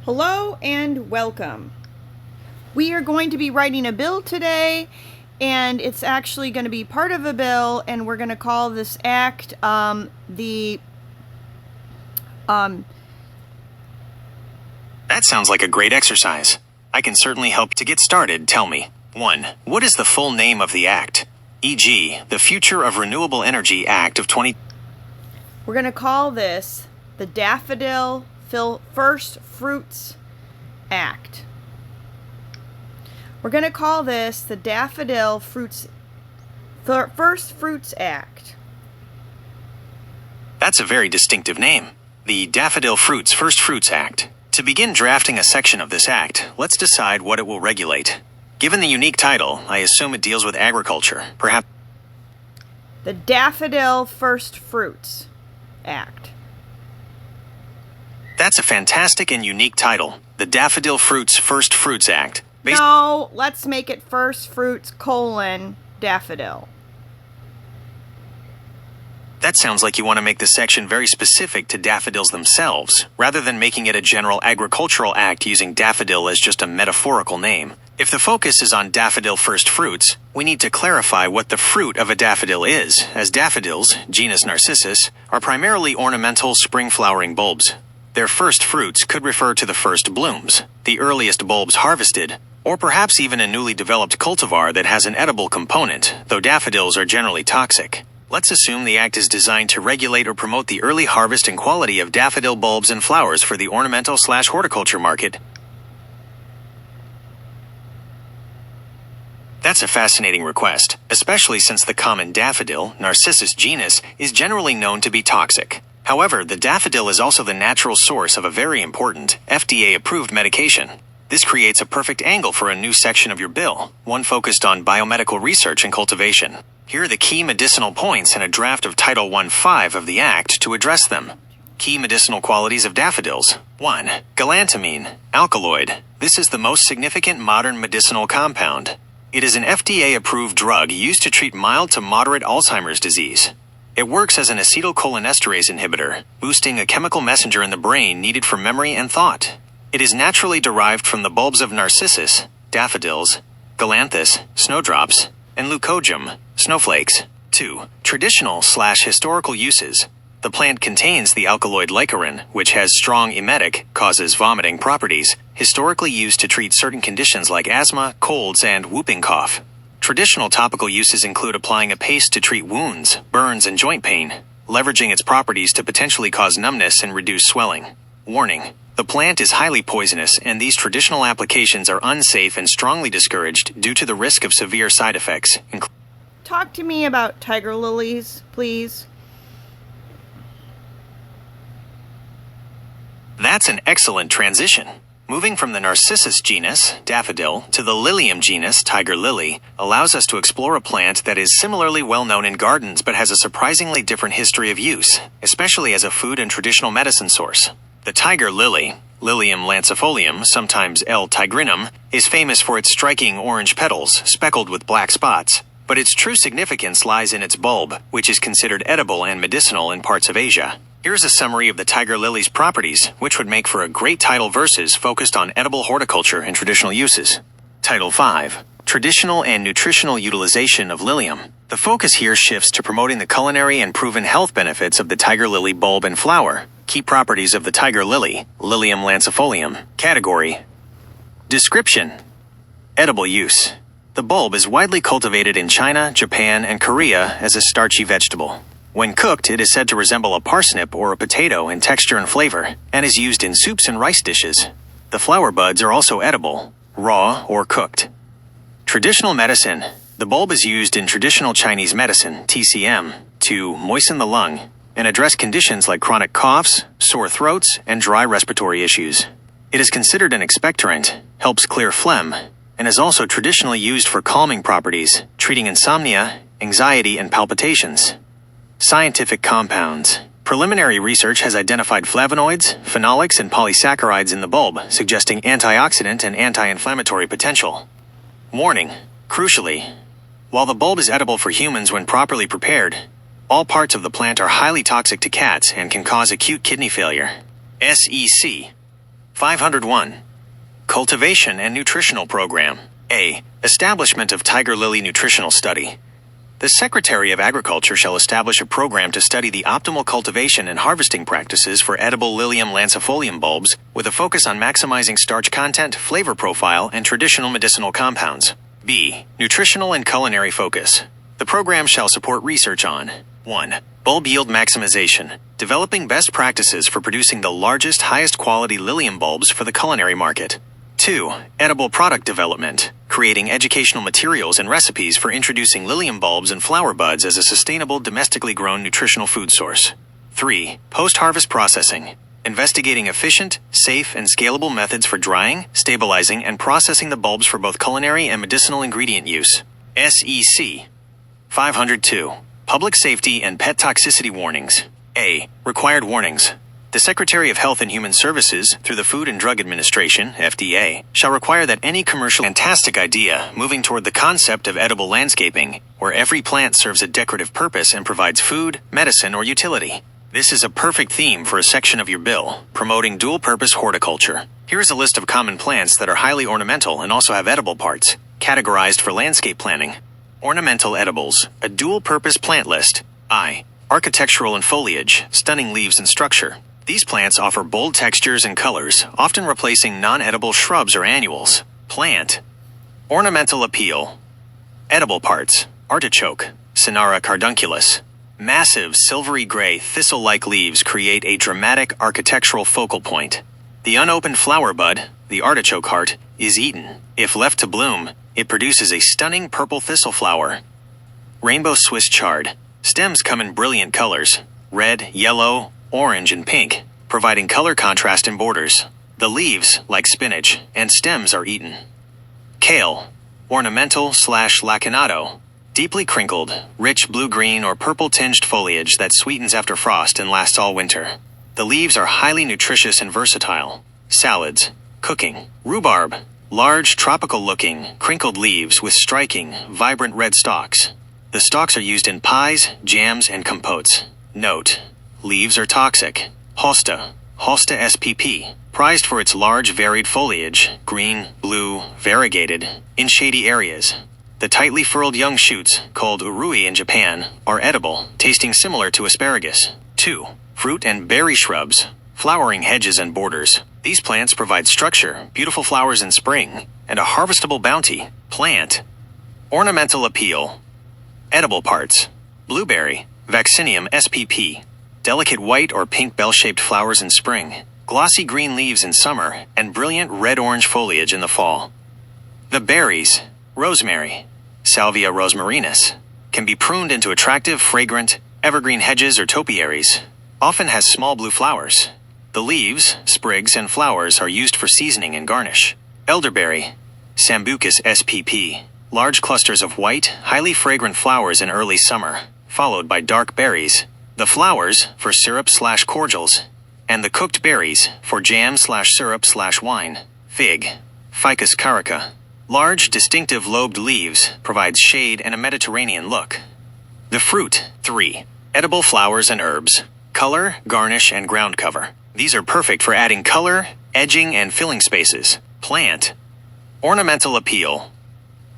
Hello and welcome. We are going to be writing a bill today, and it's actually going to be part of a bill, and we're going to call this act That sounds like a great exercise. I can certainly help to get started. Tell me. 1. What is the full name of the act? E.g., the Future of Renewable Energy Act of 20... We're going to call this the Daffodil First Fruits Act. We're going to call this the Daffodil First Fruits Act. That's a very distinctive name. The Daffodil First Fruits Act. To begin drafting a section of this act, let's decide what it will regulate. Given the unique title, I assume it deals with agriculture, perhaps... The Daffodil First Fruits Act. That's a fantastic and unique title. The Daffodil First Fruits Act. No, let's make it First Fruits, Daffodil. That sounds like you want to make the section very specific to daffodils themselves, rather than making it a general agricultural act using daffodil as just a metaphorical name. If the focus is on daffodil first fruits, we need to clarify what the fruit of a daffodil is, as daffodils, genus Narcissus, are primarily ornamental spring-flowering bulbs. Their first fruits could refer to the first blooms, the earliest bulbs harvested, or perhaps even a newly developed cultivar that has an edible component, though daffodils are generally toxic. Let's assume the act is designed to regulate or promote the early harvest and quality of daffodil bulbs and flowers for the ornamental/horticulture market. That's a fascinating request, especially since the common daffodil, Narcissus genus, is generally known to be toxic. However, the daffodil is also the natural source of a very important, FDA-approved medication. This creates a perfect angle for a new section of your bill, one focused on biomedical research and cultivation. Here are the key medicinal points in a draft of Title 1.5 of the Act to address them. Key medicinal qualities of daffodils. 1. Galantamine, alkaloid. This is the most significant modern medicinal compound. It is an FDA-approved drug used to treat mild to moderate Alzheimer's disease. It works as an acetylcholinesterase inhibitor, boosting a chemical messenger in the brain needed for memory and thought. It is naturally derived from the bulbs of Narcissus, daffodils, galanthus, snowdrops, and leucojum, snowflakes. 2. Traditional/historical uses. The plant contains the alkaloid lycorin, which has strong emetic, causes vomiting properties, historically used to treat certain conditions like asthma, colds, and whooping cough. Traditional topical uses include applying a paste to treat wounds, burns, and joint pain, leveraging its properties to potentially cause numbness and reduce swelling. Warning: the plant is highly poisonous, and these traditional applications are unsafe and strongly discouraged due to the risk of severe side effects. Talk to me about tiger lilies, please. That's an excellent transition. Moving from the Narcissus genus, daffodil, to the Lilium genus, tiger lily, allows us to explore a plant that is similarly well known in gardens but has a surprisingly different history of use, especially as a food and traditional medicine source. The tiger lily, Lilium lancifolium, sometimes L. tigrinum, is famous for its striking orange petals speckled with black spots, but its true significance lies in its bulb, which is considered edible and medicinal in parts of Asia. Here's a summary of the tiger lily's properties, which would make for a great title versus focused on edible horticulture and traditional uses. Title 5. Traditional and nutritional utilization of Lilium. The focus here shifts to promoting the culinary and proven health benefits of the tiger lily bulb and flower. Key properties of the tiger lily, Lilium lancifolium. Category. Description. Edible use. The bulb is widely cultivated in China, Japan, and Korea as a starchy vegetable. When cooked, it is said to resemble a parsnip or a potato in texture and flavor, and is used in soups and rice dishes. The flower buds are also edible, raw or cooked. Traditional medicine. The bulb is used in traditional Chinese medicine, TCM, to moisten the lung and address conditions like chronic coughs, sore throats, and dry respiratory issues. It is considered an expectorant, helps clear phlegm, and is also traditionally used for calming properties, treating insomnia, anxiety, and palpitations. Scientific compounds. Preliminary research has identified flavonoids, phenolics, and polysaccharides in the bulb, suggesting antioxidant and anti-inflammatory potential. Warning: crucially, while the bulb is edible for humans when properly prepared, all parts of the plant are highly toxic to cats and can cause acute kidney failure. SEC. 501. Cultivation and Nutritional Program. A. Establishment of Tiger Lily Nutritional Study. The Secretary of Agriculture shall establish a program to study the optimal cultivation and harvesting practices for edible Lilium lancifolium bulbs with a focus on maximizing starch content, flavor profile, and traditional medicinal compounds. B. Nutritional and culinary focus. The program shall support research on 1. Bulb yield maximization, developing best practices for producing the largest, highest quality Lilium bulbs for the culinary market. 2. Edible product development, creating educational materials and recipes for introducing Lilium bulbs and flower buds as a sustainable, domestically grown nutritional food source. 3. Post-harvest processing, investigating efficient, safe, and scalable methods for drying, stabilizing, and processing the bulbs for both culinary and medicinal ingredient use. SEC. 502. Public safety and pet toxicity warnings. A. Required warnings. The Secretary of Health and Human Services, through the Food and Drug Administration, FDA, shall require that any commercial fantastic idea moving toward the concept of edible landscaping, where every plant serves a decorative purpose and provides food, medicine, or utility. This is a perfect theme for a section of your bill, promoting dual-purpose horticulture. Here is a list of common plants that are highly ornamental and also have edible parts, categorized for landscape planning. Ornamental edibles, a dual-purpose plant list. I. Architectural and foliage, stunning leaves and structure. These plants offer bold textures and colors, often replacing non-edible shrubs or annuals. Plant. Ornamental appeal. Edible parts. Artichoke, Cinara cardunculus. Massive silvery gray thistle-like leaves create a dramatic architectural focal point. The unopened flower bud, the artichoke heart, is eaten. If left to bloom, it produces a stunning purple thistle flower. Rainbow Swiss chard. Stems come in brilliant colors, red, yellow, orange, and pink, providing color contrast in borders. The leaves, like spinach, and stems are eaten. Kale, ornamental/lacinato, deeply crinkled, rich blue-green or purple-tinged foliage that sweetens after frost and lasts all winter. The leaves are highly nutritious and versatile. Salads, cooking. Rhubarb, large, tropical-looking, crinkled leaves with striking, vibrant red stalks. The stalks are used in pies, jams, and compotes. Note: leaves are toxic. Hosta spp, prized for its large varied foliage, green, blue, variegated, in shady areas. The tightly furled young shoots, called urui in Japan, are edible, tasting similar to asparagus. 2. Fruit and berry shrubs, flowering hedges and borders. These plants provide structure, beautiful flowers in spring, and a harvestable bounty. Plant. Ornamental appeal. Edible parts. Blueberry, Vaccinium spp. Delicate white or pink bell-shaped flowers in spring, glossy green leaves in summer, and brilliant red-orange foliage in the fall. The berries, rosemary, Salvia rosmarinus, can be pruned into attractive, fragrant, evergreen hedges or topiaries, often has small blue flowers. The leaves, sprigs, and flowers are used for seasoning and garnish. Elderberry, Sambucus spp, large clusters of white, highly fragrant flowers in early summer, followed by dark berries. The flowers for syrup/cordials, and the cooked berries for jam/syrup/wine. Fig, Ficus carica. Large, distinctive lobed leaves provides shade and a Mediterranean look. The fruit. 3. Edible flowers and herbs. Color, garnish, and ground cover. These are perfect for adding color, edging, and filling spaces. Plant. Ornamental appeal.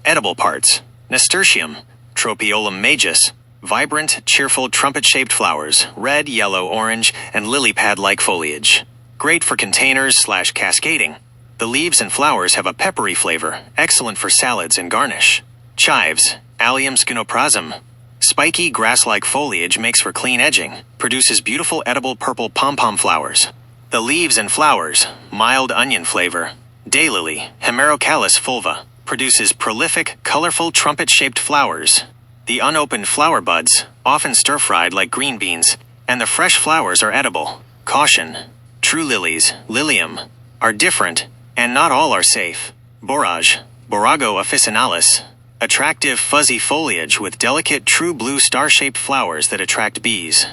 Edible parts. Nasturtium, Tropiolum majus. Vibrant, cheerful, trumpet-shaped flowers, red, yellow, orange, and lily pad-like foliage. Great for containers/cascading. The leaves and flowers have a peppery flavor, excellent for salads and garnish. Chives, Allium scunoprasum. Spiky, grass-like foliage makes for clean edging, produces beautiful edible purple pom-pom flowers. The leaves and flowers, mild onion flavor. Daylily, Hemerocallis fulva, produces prolific, colorful, trumpet-shaped flowers. The unopened flower buds, often stir-fried like green beans, and the fresh flowers are edible. Caution: true lilies, Lilium, are different, and not all are safe. Borage, Borago officinalis, attractive fuzzy foliage with delicate true blue star-shaped flowers that attract bees.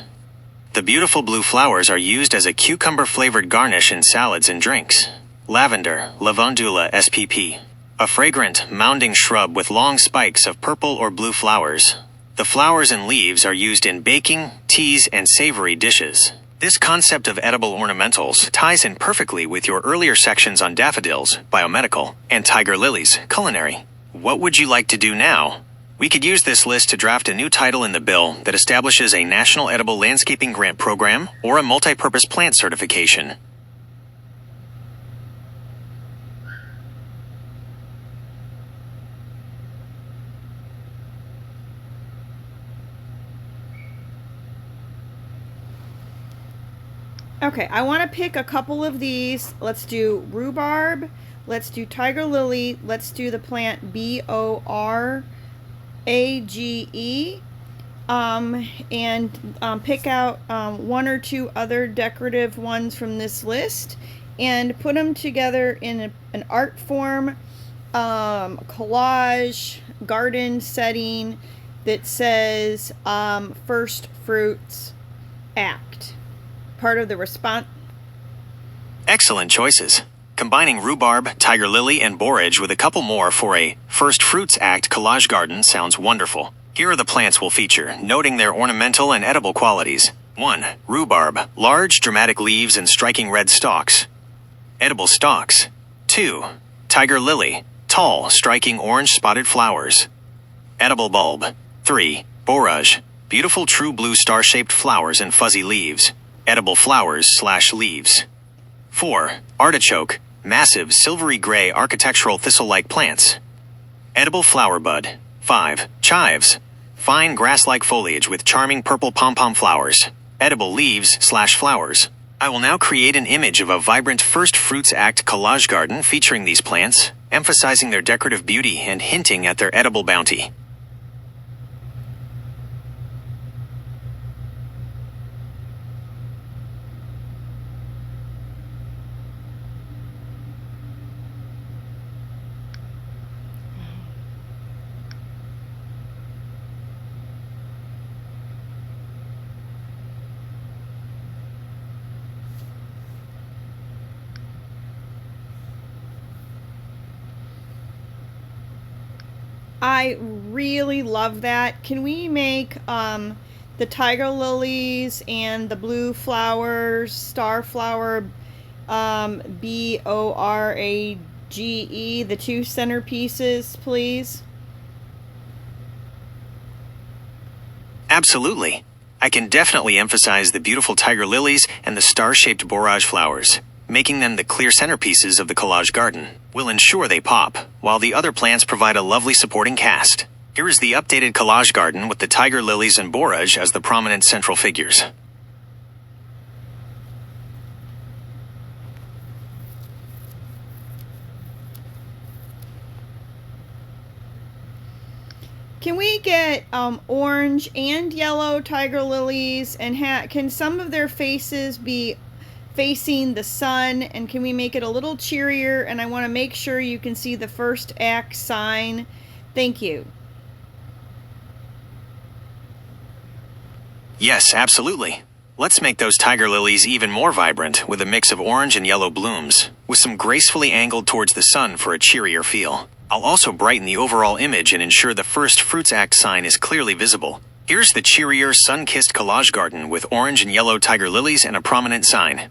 The beautiful blue flowers are used as a cucumber-flavored garnish in salads and drinks. Lavender, Lavandula spp. A fragrant, mounding shrub with long spikes of purple or blue flowers. The flowers and leaves are used in baking, teas, and savory dishes. This concept of edible ornamentals ties in perfectly with your earlier sections on daffodils, biomedical, and tiger lilies, culinary. What would you like to do now? We could use this list to draft a new title in the bill that establishes a National Edible Landscaping Grant Program or a multi-purpose plant certification. Okay, I want to pick a couple of these. Let's do rhubarb. Let's do tiger lily. Let's do the plant Borage. And pick out one or two other decorative ones from this list and put them together in an art form, collage, garden setting that says First Fruits Act. Part of the response. Excellent choices. Combining rhubarb, tiger lily, and borage with a couple more for a First Fruits Act collage garden sounds wonderful. Here are the plants we'll feature, noting their ornamental and edible qualities. 1. Rhubarb, large, dramatic leaves and striking red stalks. Edible stalks. 2. Tiger lily, tall, striking orange spotted flowers. Edible bulb. 3. Borage, beautiful true blue star-shaped flowers and fuzzy leaves. Edible flowers/leaves. 4. Artichoke, massive silvery gray architectural thistle-like plants. Edible flower bud. 5. Chives, fine grass-like foliage with charming purple pom-pom flowers. Edible leaves/flowers. I will now create an image of a vibrant First Fruits Act collage garden featuring these plants, emphasizing their decorative beauty and hinting at their edible bounty. I really love that. Can we make the tiger lilies and the blue flowers, star flower, Borage, the two centerpieces, please? Absolutely. I can definitely emphasize the beautiful tiger lilies and the star-shaped borage flowers. Making them the clear centerpieces of the collage garden will ensure they pop, while the other plants provide a lovely supporting cast. Here is the updated collage garden with the tiger lilies and borage as the prominent central figures. Can we get orange and yellow tiger lilies, and can some of their faces be facing the sun, and can we make it a little cheerier? And I want to make sure you can see the First Act sign. Thank you. Yes, absolutely. Let's make those tiger lilies even more vibrant with a mix of orange and yellow blooms, with some gracefully angled towards the sun for a cheerier feel. I'll also brighten the overall image and ensure the First Fruits Act sign is clearly visible. Here's the cheerier, sun-kissed collage garden with orange and yellow tiger lilies and a prominent sign.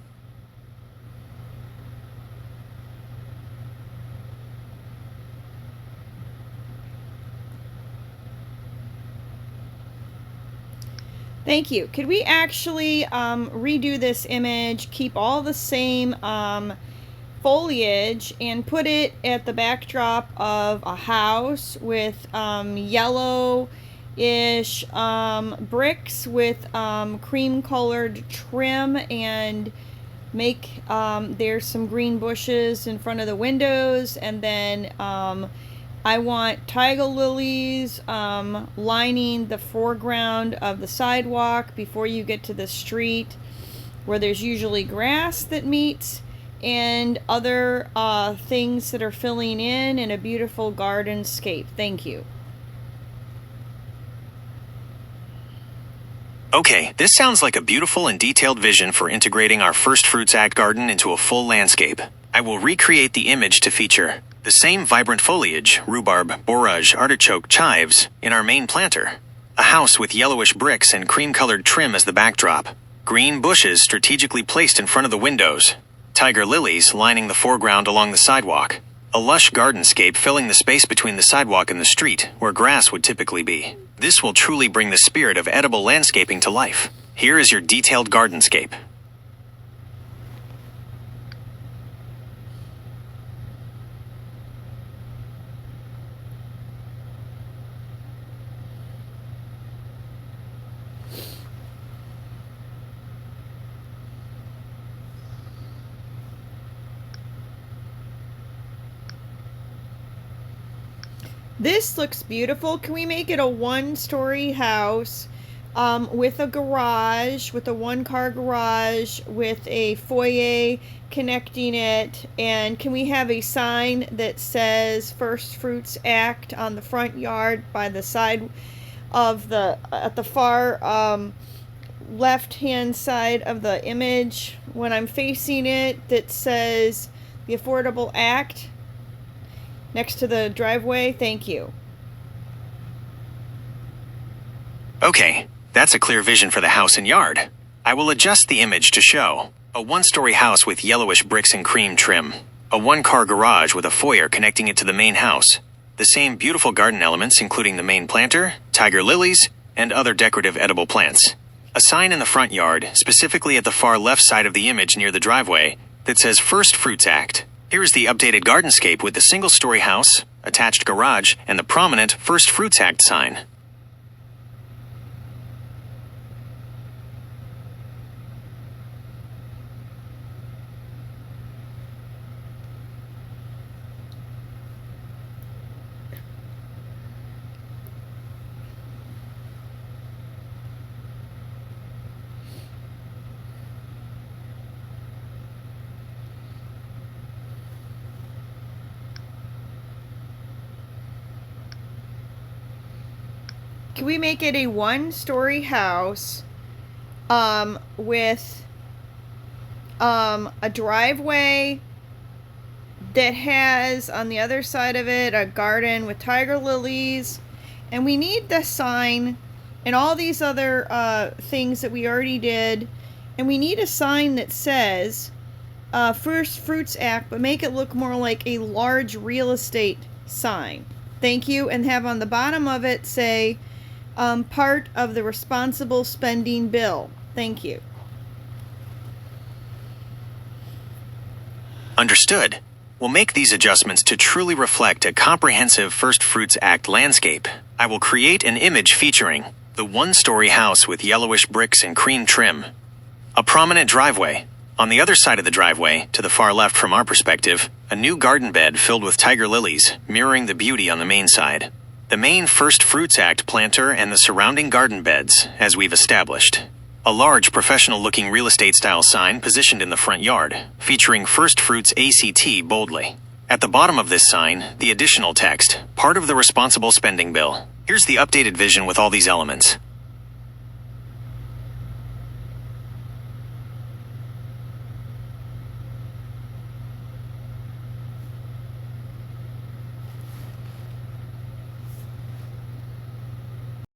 Thank you. Could we actually redo this image, keep all the same foliage, and put it at the backdrop of a house with yellow-ish bricks with cream-colored trim, and make there's some green bushes in front of the windows, and then I want tiger lilies lining the foreground of the sidewalk before you get to the street, where there's usually grass that meets, and other things that are filling in a beautiful garden scape. Thank you. Okay, this sounds like a beautiful and detailed vision for integrating our First Fruits Act garden into a full landscape. I will recreate the image to feature the same vibrant foliage, rhubarb, borage, artichoke, chives, in our main planter. A house with yellowish bricks and cream-colored trim as the backdrop. Green bushes strategically placed in front of the windows. Tiger lilies lining the foreground along the sidewalk. A lush gardenscape filling the space between the sidewalk and the street, where grass would typically be. This will truly bring the spirit of edible landscaping to life. Here is your detailed gardenscape. This looks beautiful. Can we make it a one-story house with a garage, with a one-car garage, with a foyer connecting it? And can we have a sign that says First Fruits Act on the front yard by the side of at the far left-hand side of the image when I'm facing it, that says the Affordable Act next to the driveway? Thank you. Okay, that's a clear vision for the house and yard. I will adjust the image to show a one-story house with yellowish bricks and cream trim, a one-car garage with a foyer connecting it to the main house, the same beautiful garden elements including the main planter, tiger lilies, and other decorative edible plants. A sign in the front yard, specifically at the far left side of the image near the driveway, that says First Fruits Act. Here is the updated gardenscape with the single-story house, attached garage, and the prominent First Fruits Act sign. Can we make it a one-story house with a driveway that has on the other side of it a garden with tiger lilies? And we need the sign and all these other things that we already did. And we need a sign that says First Fruits Act, but make it look more like a large real estate sign. Thank you. And have on the bottom of it say part of the responsible spending bill. Thank you. Understood. We'll make these adjustments to truly reflect a comprehensive First Fruits Act landscape. I will create an image featuring the one-story house with yellowish bricks and cream trim, a prominent driveway. On the other side of the driveway, to the far left from our perspective, a new garden bed filled with tiger lilies, mirroring the beauty on the main side. The main First Fruits Act planter and the surrounding garden beds, as we've established. A large professional-looking real estate style sign positioned in the front yard, featuring First Fruits ACT boldly. At the bottom of this sign, the additional text, part of the responsible spending bill. Here's the updated vision with all these elements.